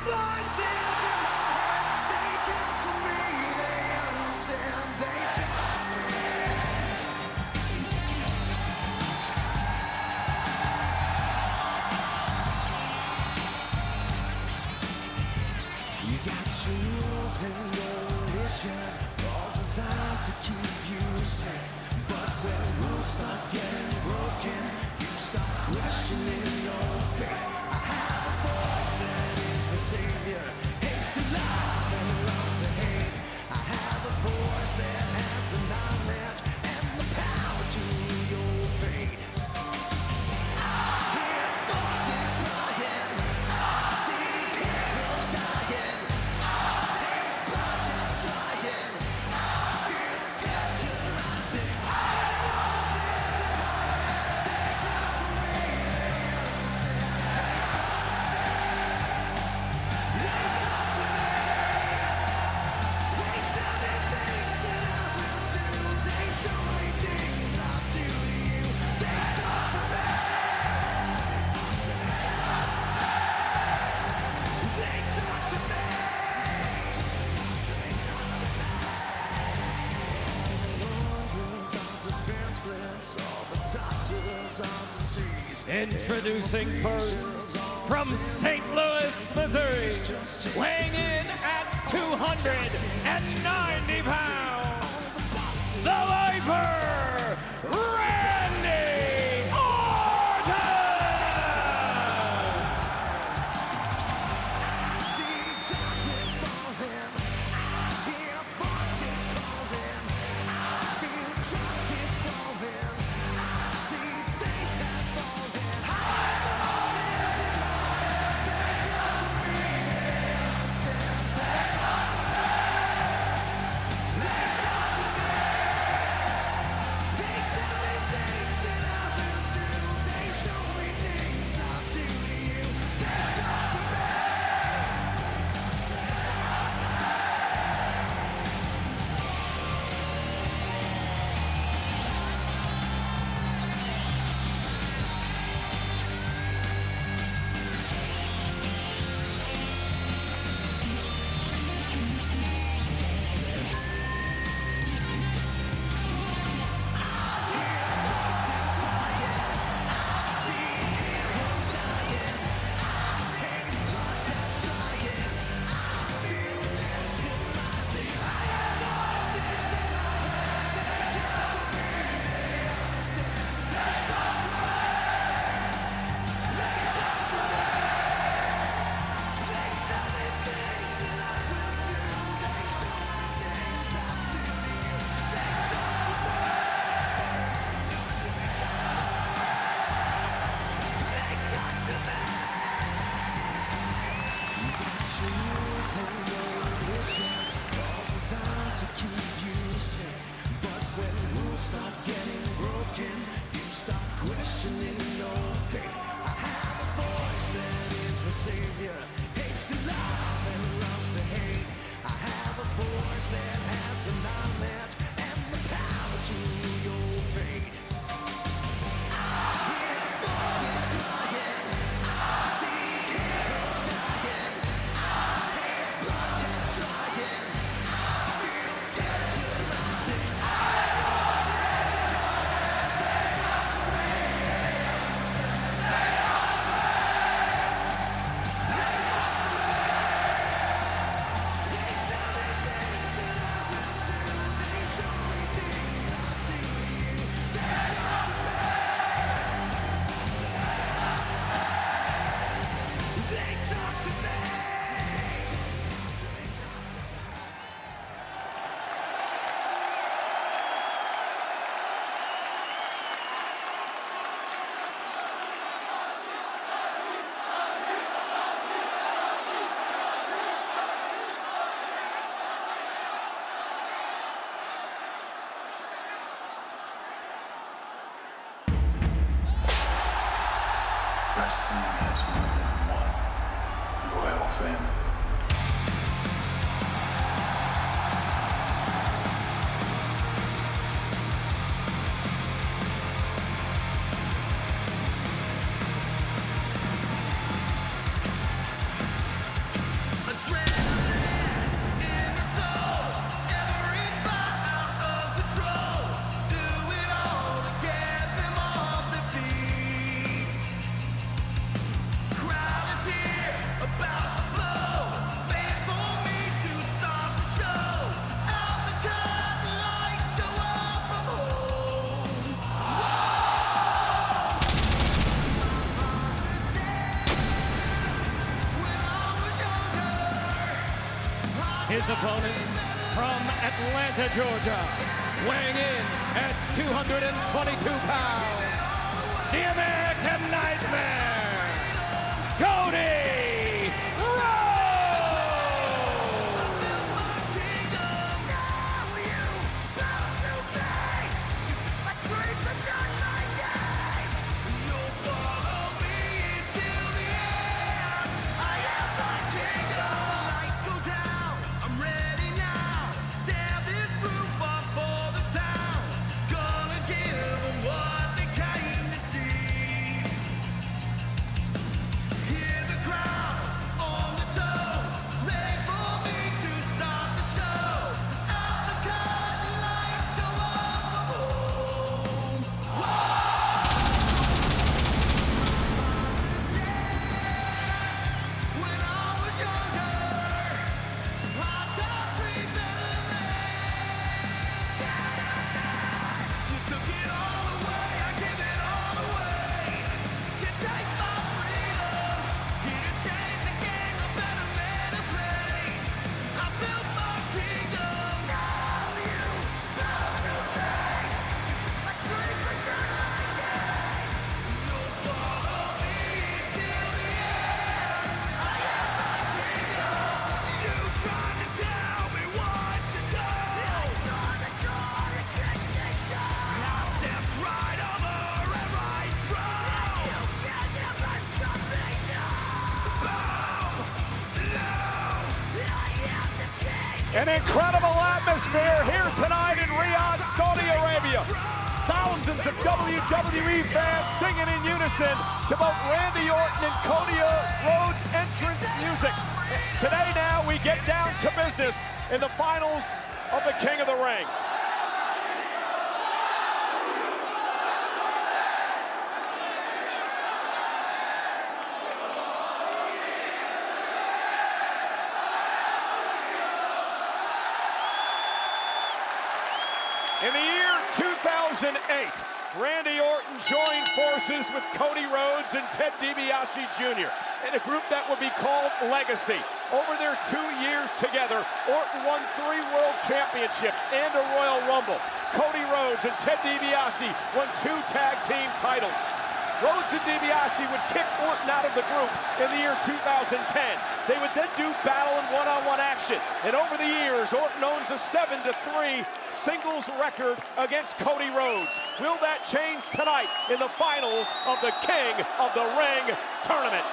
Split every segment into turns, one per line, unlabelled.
Voices in my head, they come to me, they understand, they talk to me. You got tools in your religion, all designed to keep you safe. But when rules start getting broken, you start questioning your faith. I have a voice that is my savior, hates to love and loves to hate. I have a voice that has the knowledge and the power to your fate. I hear voices crying, I see heroes dying, I taste blood that's trying, I feel tension rising. I have voices in my head, they come to me, they understand, they talk to me. They talk to me. They tell me things that I will do. They show me things I'll do to you. They talk to me. They talk to me. All the lawyers are defenseless. All the doctors are diseased.
Introducing first from St. Louis, Missouri, weighing in at 290 pounds, the Viper, Randy Orton!
See darkness falling. I hear voices calling. I feel justice crawling. I see faith has fallen. I have voices in my head. They come to me. They understand. They talk to me. They talk to me. They tell me things that I will do. They show me things I'll do to you. They talk to me. Voices crying, I see heroes dying, I taste blood that's trying, I feel tension rising. I have voices in my head, they come to me, they understand, they talk to me, they talk to me, they tell me things that I will do, they show me things I'll do to you, they talk to me. To keep you safe, but when rules start getting broken, you start questioning your faith. I have a voice that is my savior, hates to love and loves to hate. I have a voice that has the knowledge and the power to your fate. I hear voices crying, I see heroes dying, I taste blood that's trying, I feel tension rising. I have voices in my head, they come to me, they understand, they talk to me, they talk to me, they tell me things that I will do, they show me things I'll do to you, they talk to me. They talk to me.
Wrestling has more than one royal family.
His opponent from Atlanta, Georgia, weighing in at 222 pounds, the American Nightmare, Cody Rhodes!
An incredible atmosphere here tonight in Riyadh, Saudi Arabia. Thousands of WWE fans singing in unison to both Randy Orton and Cody Rhodes' entrance music. Today now we get down to business in the finals of the King of the Ring. In the year 2008, Randy Orton joined forces with Cody Rhodes and Ted DiBiase Jr. in a group that would be called Legacy. Over their 2 years together, Orton won 3 world championships and a Royal Rumble. Cody Rhodes and Ted DiBiase won 2 tag team titles. Rhodes and DiBiase would kick Orton out of the group in the year 2010. They would then do battle and one-on-one action. And over the years, Orton owns a 7-3 singles record against Cody Rhodes. Will that change tonight in the finals of the King of the Ring tournament?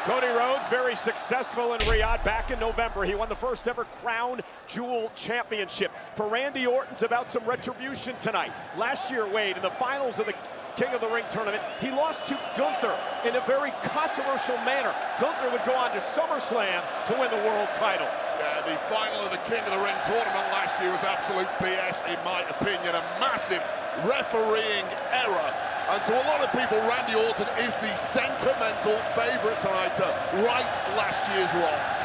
Cody Rhodes, very successful in Riyadh back in November. He won the first ever Crown Jewel Championship. For Randy Orton, it's about some retribution tonight. Last year, Wade, in the finals of the King of the Ring tournament, he lost to Gunther in a very controversial manner. Gunther would go on to SummerSlam to win the world title.
Yeah, the final of the King of the Ring tournament last year was absolute BS, in my opinion. A massive refereeing error. And to a lot of people, Randy Orton is the sentimental favourite tonight to right last year's wrong.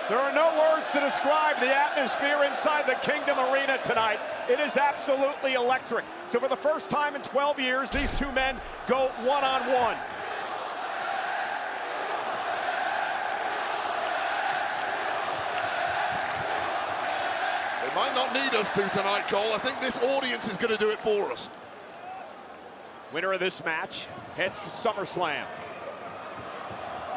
There are no words to describe the atmosphere inside the Kingdom Arena tonight. It is absolutely electric. So for the first time in 12 years, these two men go one-on-one.
They might not need us to tonight, Cole. I think this audience is going to do it for us.
Winner of this match heads to SummerSlam.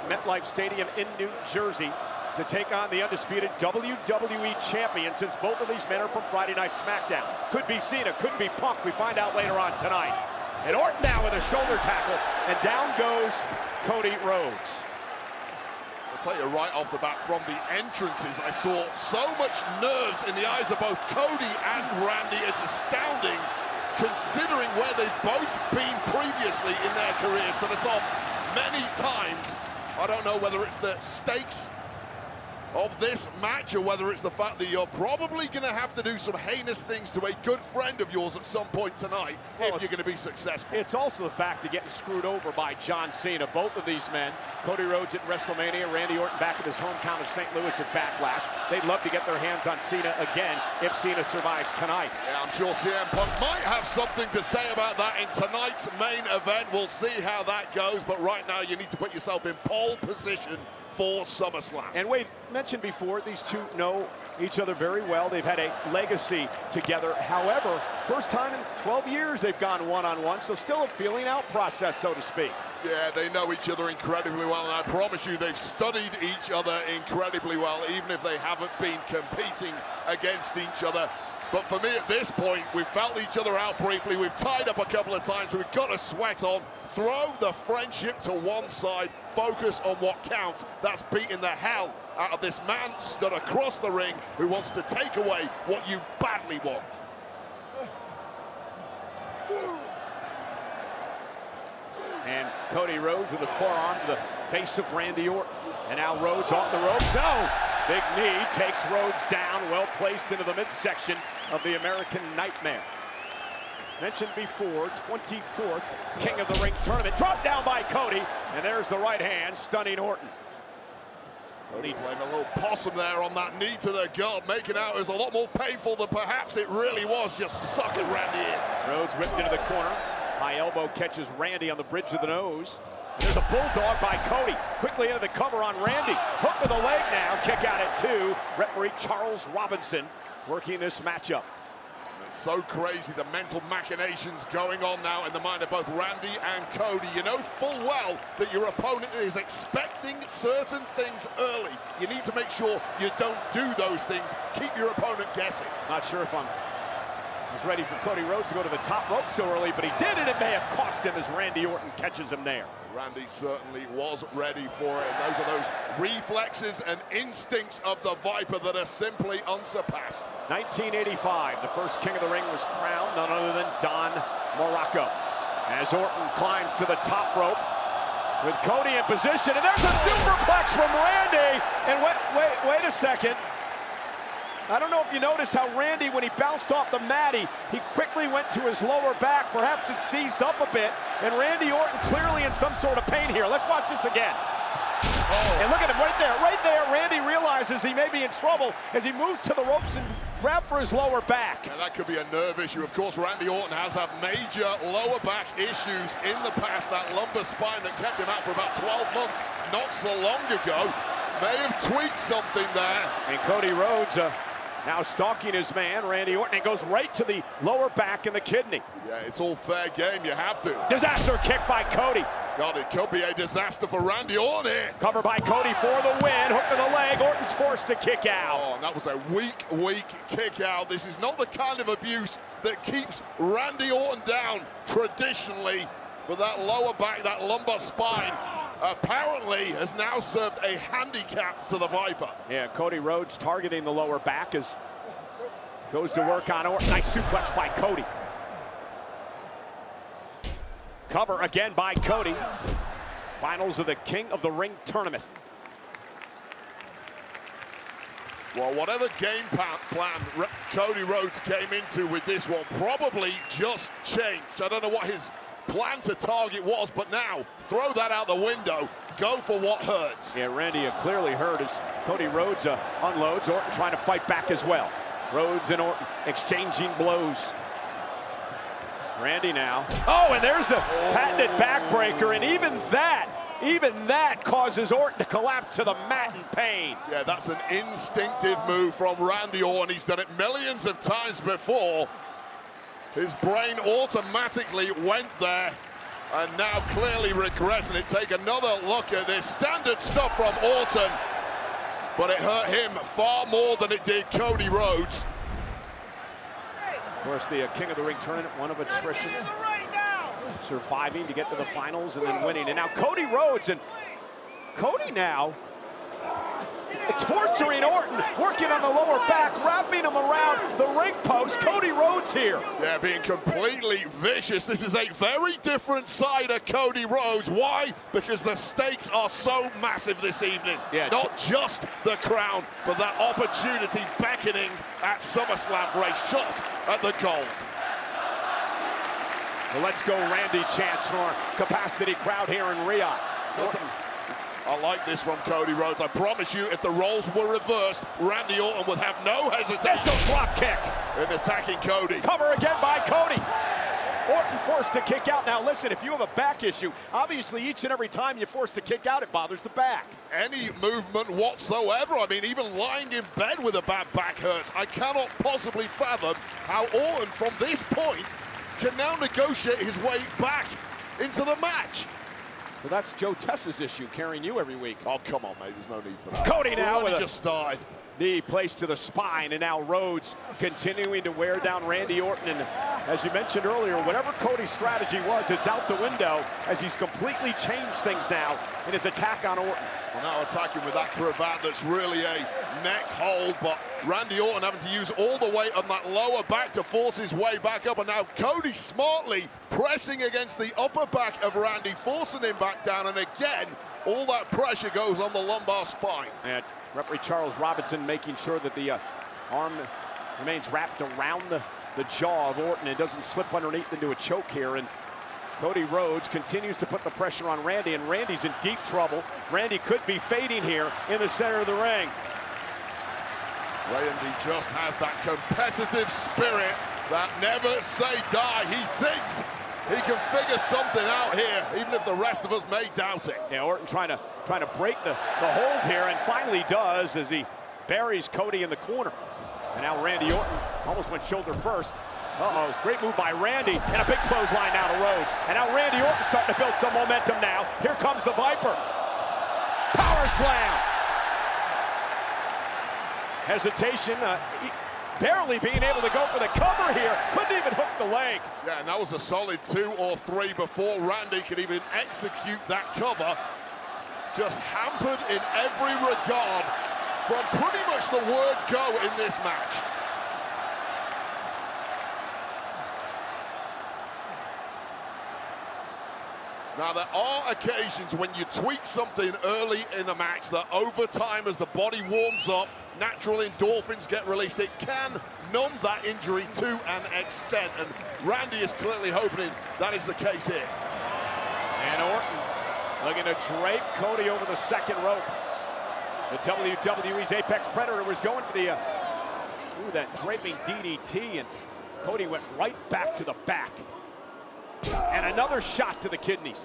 MetLife Stadium in New Jersey to take on the undisputed WWE champion, since both of these men are from Friday Night SmackDown. Could be Cena, could be Punk. We find out later on tonight. And Orton now with a shoulder tackle, and down goes Cody Rhodes.
Tell you right off the bat, from the entrances, I saw so much nerves in the eyes of both Cody and Randy. It's astounding, considering where they've both been previously in their careers to the top many times. I don't know whether it's the stakes of this match or whether it's the fact that you're probably going to have to do some heinous things to a good friend of yours at some point tonight if you're going to be successful.
It's also the fact of getting screwed over by John Cena. Both of these men, Cody Rhodes at WrestleMania, Randy Orton back at his hometown of St. Louis at Backlash. They'd love to get their hands on Cena again if Cena survives tonight.
Yeah, I'm sure CM Punk might have something to say about that in tonight's main event. We'll see how that goes, but right now you need to put yourself in pole position for SummerSlam.
And Wade mentioned before, these two know each other very well. They've had a legacy together. However, first time in 12 years they've gone one-on-one, so still a feeling out process, so to speak.
Yeah, they know each other incredibly well, and I promise you they've studied each other incredibly well, even if they haven't been competing against each other. But for me at this point, we've felt each other out briefly, we've tied up a couple of times, we've got a sweat on. Throw the friendship to one side, focus on what counts. That's beating the hell out of this man stood across the ring who wants to take away what you badly want.
And Cody Rhodes with the forearm to the face of Randy Orton. And now Rhodes off the ropes. Oh, big knee takes Rhodes down, well placed into the midsection of the American Nightmare. Mentioned before, 24th King of the Ring tournament. Dropped down by Cody, and there's the right hand, stunning Orton.
Cody playing a little possum there on that knee to the gut, making out it was a lot more painful than perhaps it really was, just sucking Randy in.
Rhodes whipped into the corner. High elbow catches Randy on the bridge of the nose. And there's a bulldog by Cody. Quickly into the cover on Randy. Hook with the leg now, kick out at 2. Referee Charles Robinson working this matchup.
So crazy, the mental machinations going on now in the mind of both Randy and Cody. You know full well that your opponent is expecting certain things early. You need to make sure you don't do those things. Keep your opponent guessing.
Not sure if he's ready for Cody Rhodes to go to the top rope so early, but he did, and it may have cost him as Randy Orton catches him there.
Randy certainly was ready for it, and those are those reflexes and instincts of the Viper that are simply unsurpassed.
1985, the first King of the Ring was crowned, none other than Don Morocco. As Orton climbs to the top rope with Cody in position, and there's a superplex from Randy. And wait a second. I don't know if you noticed how Randy, when he bounced off the mat, he quickly went to his lower back. Perhaps it seized up a bit, and Randy Orton clearly in some sort of pain here. Let's watch this again. Oh. And look at him right there. Randy realizes he may be in trouble as he moves to the ropes and grab for his lower back.
And that could be a nerve issue. Of course, Randy Orton has had major lower back issues in the past. That lumbar spine that kept him out for about 12 months not so long ago may have tweaked something there.
And Cody Rhodes now stalking his man, Randy Orton, and goes right to the lower back and the kidney.
Yeah, it's all fair game, you have to.
Disaster kick by Cody.
God, it could be a disaster for Randy Orton here.
Cover by Cody for the win, hook to the leg, Orton's forced to kick out.
Oh, and that was a weak kick out. This is not the kind of abuse that keeps Randy Orton down traditionally, but that lower back, that lumbar spine, apparently has now served a handicap to the Viper.
Yeah, Cody Rhodes targeting the lower back as goes to work on Orton. Nice suplex by Cody. Cover again by Cody. Finals of the King of the Ring tournament.
Well, whatever game plan Cody Rhodes came into with this one probably just changed. I don't know what his plan to target was, but now throw that out the window. Go for what hurts.
Yeah, Randy clearly hurt as Cody Rhodes unloads. Orton trying to fight back as well. Rhodes and Orton exchanging blows. Randy now. Oh, and there's the patented backbreaker, and even that causes Orton to collapse to the mat in pain.
Yeah, that's an instinctive move from Randy Orton. He's done it millions of times before. His brain automatically went there, and now clearly regretting it. Take another look at this. Standard stuff from Orton, but it hurt him far more than it did Cody Rhodes.
Of course, the King of the Ring tournament, one of attrition. Surviving to get to the finals and then winning. And now Cody Rhodes, and Cody now torturing Orton, working on the lower back, wrapping him around the ring post. Cody Rhodes here.
Yeah, being completely vicious. This is a very different side of Cody Rhodes. Why? Because the stakes are so massive this evening.
Yeah.
Not just the crown, but that opportunity beckoning at SummerSlam for a shot at the gold.
Well, let's go Randy chants for our capacity crowd here in Riyadh.
I like this from Cody Rhodes. I promise you, if the roles were reversed, Randy Orton would have no hesitation
That's a drop kick.
in attacking Cody.
Cover again by Cody. Orton forced to kick out. Now listen, if you have a back issue, obviously each and every time you're forced to kick out, it bothers the back.
Any movement whatsoever. I mean, even lying in bed with a bad back hurts. I cannot possibly fathom how Orton, from this point, can now negotiate his way back into the match.
Well, that's Joe Tessa's issue, carrying you every week.
Oh, come on, mate. There's no need for that.
Cody now
We've
with
only
a
just started.
knee placed to the spine, and now Rhodes continuing to wear down Randy Orton. And as you mentioned earlier, whatever Cody's strategy was, it's out the window as he's completely changed things now in his attack on Orton.
Well, now attacking with that cravat that's really a neck hold, but Randy Orton having to use all the weight on that lower back to force his way back up, and now Cody smartly pressing against the upper back of Randy, forcing him back down, and again, all that pressure goes on the lumbar spine.
And referee Charles Robinson making sure that the arm remains wrapped around the jaw of Orton and doesn't slip underneath into a choke here. And Cody Rhodes continues to put the pressure on Randy, and Randy's in deep trouble. Randy could be fading here in the center of the ring.
Randy just has that competitive spirit, that never say die. He thinks he can figure something out here, even if the rest of us may doubt it.
Yeah, Orton trying to break the hold here, and finally does as he buries Cody in the corner. And now Randy Orton almost went shoulder first. Uh-oh, great move by Randy, and a big clothesline now to Rhodes. And now Randy Orton starting to build some momentum now. Here comes the Viper. Power slam. Hesitation, barely being able to go for the cover here. Couldn't even hook the leg.
Yeah, and that was a solid 2 or 3 before Randy could even execute that cover. Just hampered in every regard from pretty much the word go in this match. Now, there are occasions when you tweak something early in a match that over time, as the body warms up, natural endorphins get released. It can numb that injury to an extent, and Randy is clearly hoping that is the case here.
And Orton looking to drape Cody over the second rope. The WWE's Apex Predator was going for the that draping DDT, and Cody went right back to the back. And another shot to the kidneys.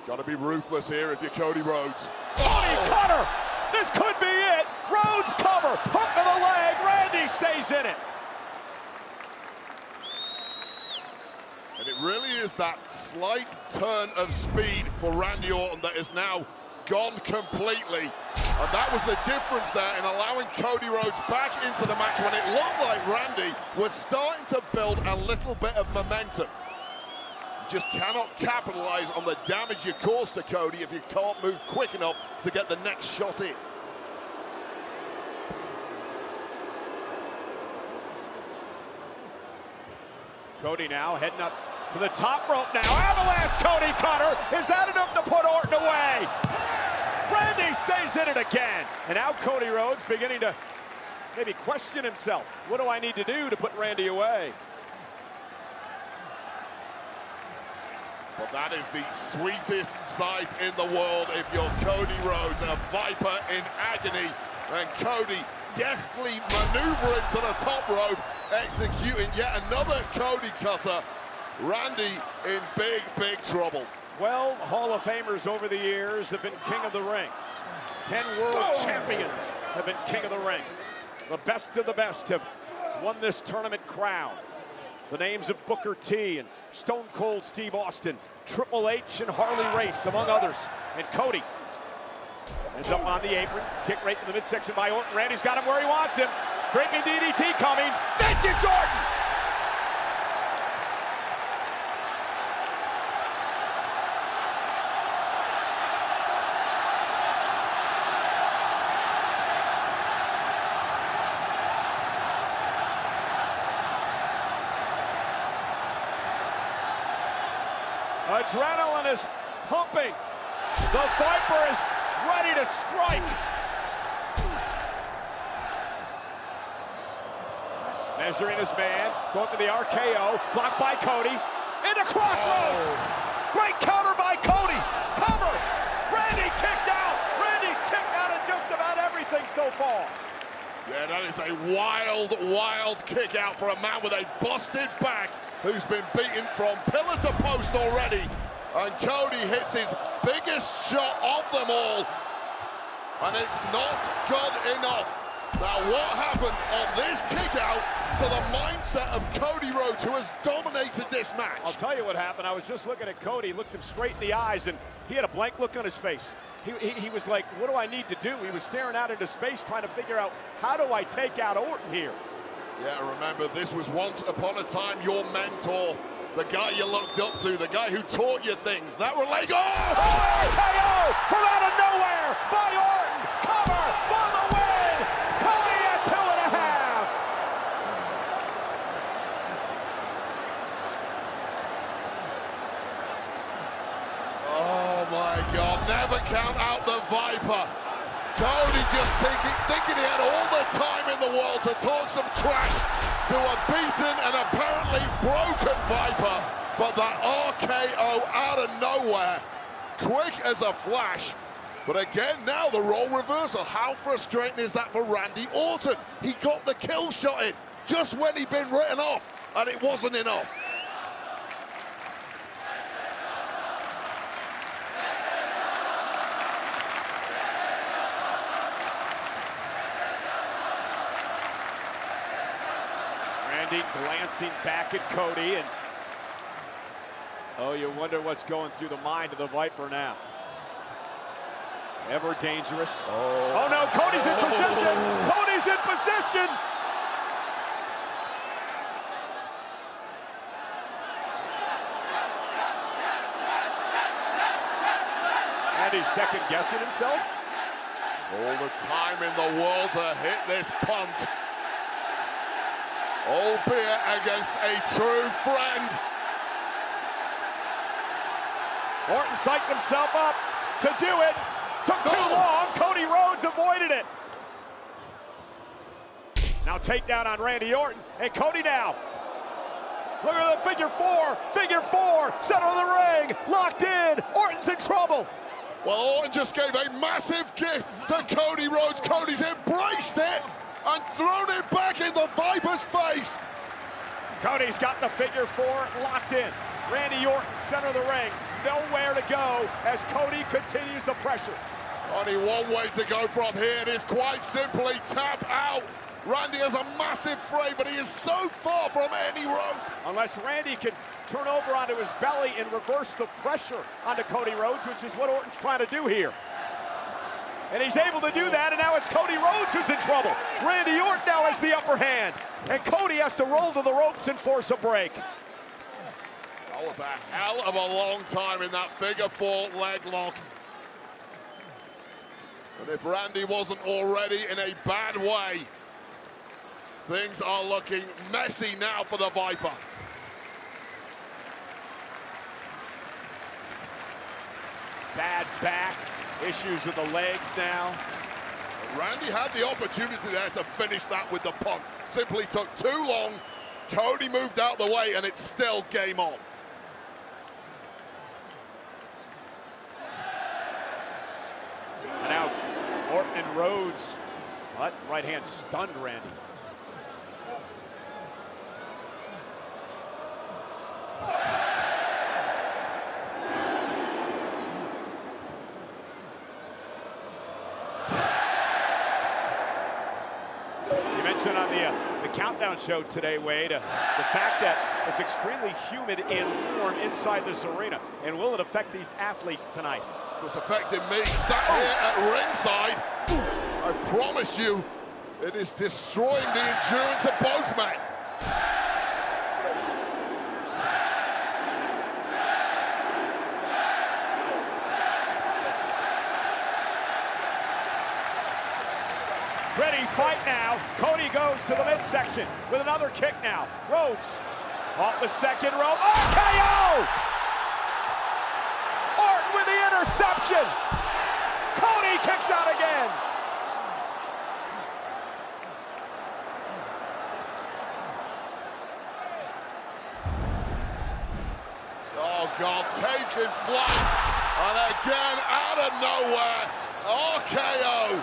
Got to be ruthless here if you're Cody Rhodes.
Cody cutter! This could be it! Rhodes cover! Hook of the leg! Randy stays in it!
And it really is that slight turn of speed for Randy Orton that is now gone completely. And that was the difference there in allowing Cody Rhodes back into the match when it looked like Randy was starting to build a little bit of momentum. Just cannot capitalize on the damage you caused to Cody if you can't move quick enough to get the next shot in.
Cody now heading up to the top rope now. Avalanche Cody cutter. Is that enough to put Orton away? Randy stays in it again. And now Cody Rhodes beginning to maybe question himself. What do I need to do to put Randy away?
But that is the sweetest sight in the world if you're Cody Rhodes, a Viper in agony, and Cody deftly maneuvering to the top rope, executing yet another Cody cutter. Randy in big, big trouble.
12 Hall of Famers over the years have been king of the ring. 10 world champions have been king of the ring. The best of the best have won this tournament crown. The names of Booker T and Stone Cold Steve Austin, Triple H and Harley Race, among others. And Cody ends up on the apron, kick right to the midsection by Orton. Randy's got him where he wants him. Draping DDT coming. Vintage Orton! Adrenaline is pumping. The Viper is ready to strike. Measuring his man, going for the RKO, blocked by Cody, into Crossroads. Great counter by Cody. Cover. Randy kicked out. Randy's kicked out of just about everything so far.
Yeah, that is a wild, wild kick out for a man with a busted back who's been beaten from pillar to post already. And Cody hits his biggest shot of them all. And it's not good enough. Now what happens on this kick out to the mindset of Cody Rhodes, who has dominated this match?
I'll tell you what happened. I was just looking at Cody, looked him straight in the eyes, and he had a blank look on his face. He was like, what do I need to do? He was staring out into space trying to figure out, how do I take out Orton here?
Yeah, remember, this was once upon a time your mentor, the guy you looked up to, the guy who taught you things. That relay,
RKO from out of nowhere by Orton. Cover for the win. Cody at 2.5.
Oh my God, never count out the Viper. Cody just thinking he had all the time in the world to talk some trash to a beaten and apparently broken Viper. But that RKO out of nowhere, quick as a flash. But again, now the role reversal. How frustrating is that for Randy Orton? He got the kill shot in just when he'd been written off, and it wasn't enough.
Randy glancing back at Cody, and oh, you wonder what's going through the mind of the Viper now. Ever dangerous. Oh no, Cody's in position. Cody's in position. Randy's second guessing himself.
All the time in the world to hit this punt. Albeit against a true friend.
Orton psyched himself up to do it. Took too long. Cody Rhodes avoided it. Now takedown on Randy Orton. And Cody now. Look at the figure four. Figure four. Center of the ring. Locked in. Orton's in trouble.
Well, Orton just gave a massive gift to Cody Rhodes. Cody's embraced it and thrown it back in the Viper's face.
Cody's got the figure four locked in. Randy Orton, center of the ring. Nowhere to go as Cody continues the pressure.
Only one way to go from here. It is quite simply tap out. Randy has a massive frame, but he is so far from any rope.
Unless Randy can turn over onto his belly and reverse the pressure onto Cody Rhodes, which is what Orton's trying to do here. And he's able to do that, and now it's Cody Rhodes who's in trouble. Randy Orton now has the upper hand, and Cody has to roll to the ropes and force a break.
That was a hell of a long time in that figure four leg lock. And if Randy wasn't already in a bad way, things are looking messy now for the Viper.
Bad back, issues with the legs now.
Randy had the opportunity there to finish that with the punt. Simply took too long. Cody moved out the way, and it's still game on.
And now Orton and Rhodes, but right hand stunned Randy. You mentioned on the countdown show today, Wade, the fact that it's extremely humid and warm inside this arena, and will it affect these athletes tonight?
It's affecting me sat here at ringside. I promise you, it is destroying the endurance of both men.
Ready, fight now. Cody goes to the midsection with another kick now. Rhodes off the second rope. RKO!
God, taking flight. And again, out of nowhere, RKO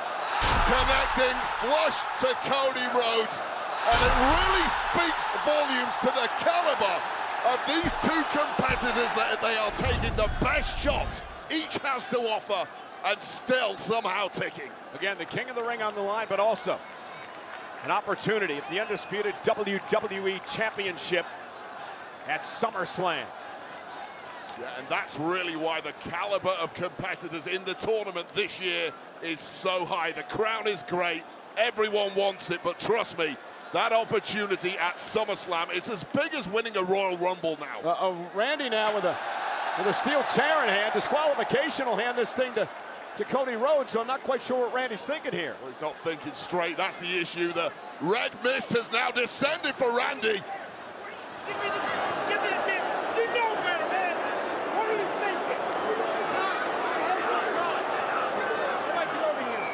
connecting flush to Cody Rhodes. And it really speaks volumes to the caliber of these two competitors, that they are taking the best shots each has to offer and still somehow ticking.
Again, the King of the Ring on the line, but also an opportunity at the undisputed WWE Championship at SummerSlam.
Yeah, and that's really why the caliber of competitors in the tournament this year is so high. The crown is great, everyone wants it, but trust me, that opportunity at SummerSlam is as big as winning a Royal Rumble now.
Randy now with a steel chair in hand. Disqualification will hand this thing to Cody Rhodes, so I'm not quite sure what Randy's thinking here.
Well, he's not thinking straight, that's the issue. The red mist has now descended for Randy.
Give me the tip. You know better, man. What are you thinking? Get over here.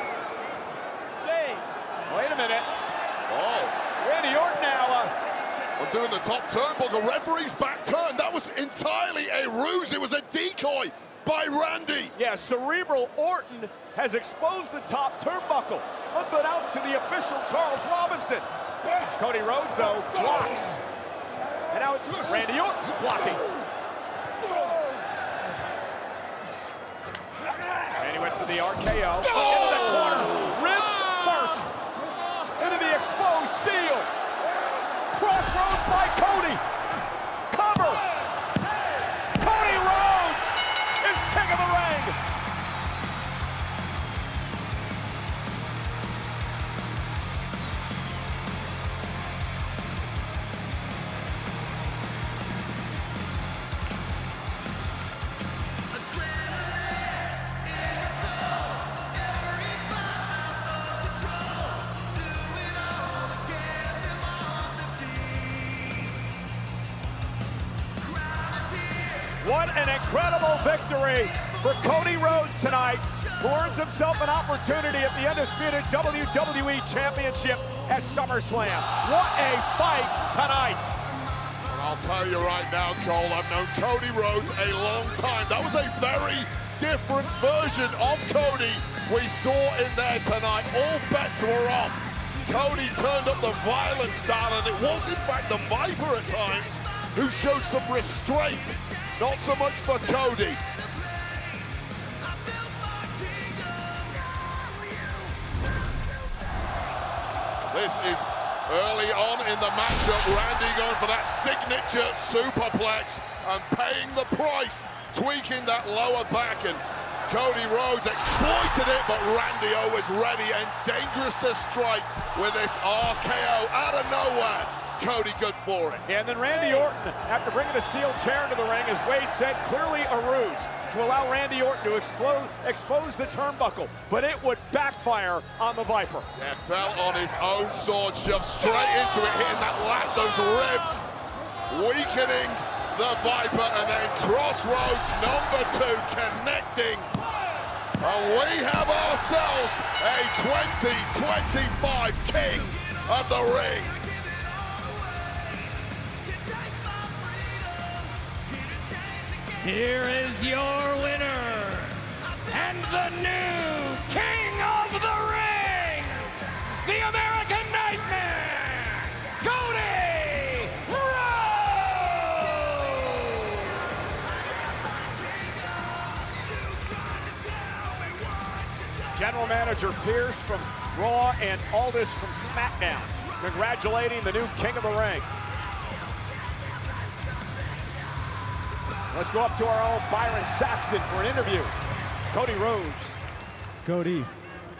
Dave.
Wait a minute.
Oh.
Randy Orton now.
We're doing the top turnbuckle. Referee's back turn. That was entirely a ruse. It was a decoy by Randy.
Yeah, Cerebral Orton has exposed the top turnbuckle, unbeknownst to the official Charles Robinson. Cody Rhodes, though, blocks. And now it's Randy Orton blocking. And he went for the RKO. Into the corner. Ribs first. Into the exposed steel. Crossroads by Cody. Cover. Cody Rhodes is king of the ring. What an incredible victory for Cody Rhodes tonight, who earns himself an opportunity at the undisputed WWE Championship at SummerSlam. What a fight tonight.
And I'll tell you right now, Cole, I've known Cody Rhodes a long time. That was a very different version of Cody we saw in there tonight. All bets were off. Cody turned up the violent style, and it was in fact the Viper at times who showed some restraint. Not so much for Cody. This is early on in the matchup. Randy going for that signature superplex and paying the price, tweaking that lower back, and Cody Rhodes exploited it, but Randy always ready and dangerous to strike with this RKO out of nowhere. Cody good for it.
And then Randy Orton, after bringing a steel chair into the ring, as Wade said, clearly a ruse to allow Randy Orton to expose the turnbuckle, but it would backfire on the Viper.
Yeah, fell on his own sword, shoved straight into it, hitting that lat, those ribs, weakening the Viper, and then Crossroads number 2 connecting. And we have ourselves a 2025 King of the Ring.
Here is your winner, and the new King of the Ring, the American Nightmare, Cody Rhodes!
General Manager Pierce from Raw and Aldis from SmackDown, congratulating the new King of the Ring. Let's go up to our own Byron Saxton for an interview. Cody Rhodes.
Cody,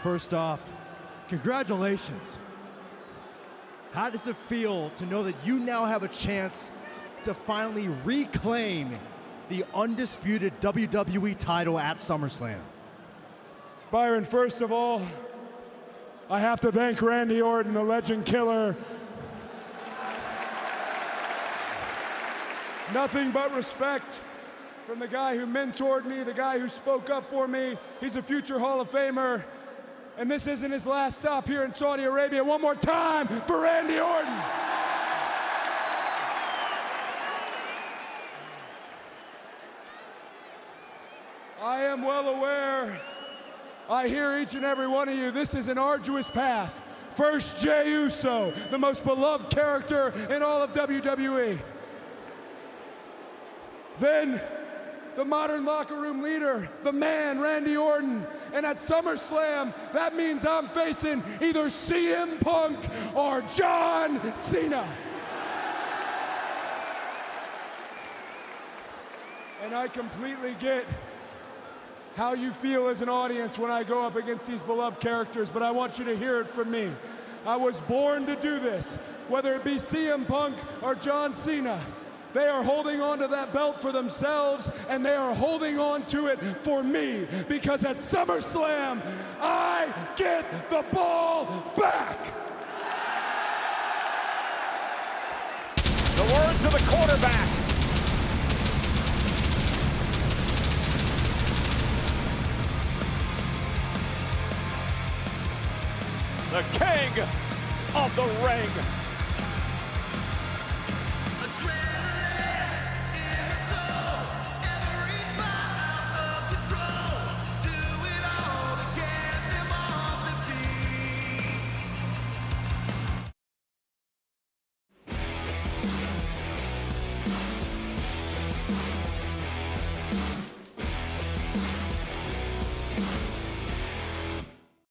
first off, congratulations. How does it feel to know that you now have a chance to finally reclaim the undisputed WWE title at SummerSlam?
Byron, first of all, I have to thank Randy Orton, the legend killer. Nothing but respect from the guy who mentored me, the guy who spoke up for me. He's a future Hall of Famer. And this isn't his last stop here in Saudi Arabia. One more time for Randy Orton. I am well aware. I hear each and every one of you. This is an arduous path. First, Jey Uso, the most beloved character in all of WWE. Then, the modern locker room leader, the man, Randy Orton. And at SummerSlam, that means I'm facing either CM Punk or John Cena. And I completely get how you feel as an audience when I go up against these beloved characters, but I want you to hear it from me. I was born to do this, whether it be CM Punk or John Cena. They are holding on to that belt for themselves, and they are holding on to it for me, because at SummerSlam, I get the ball back.
The words of the quarterback. The king of the ring.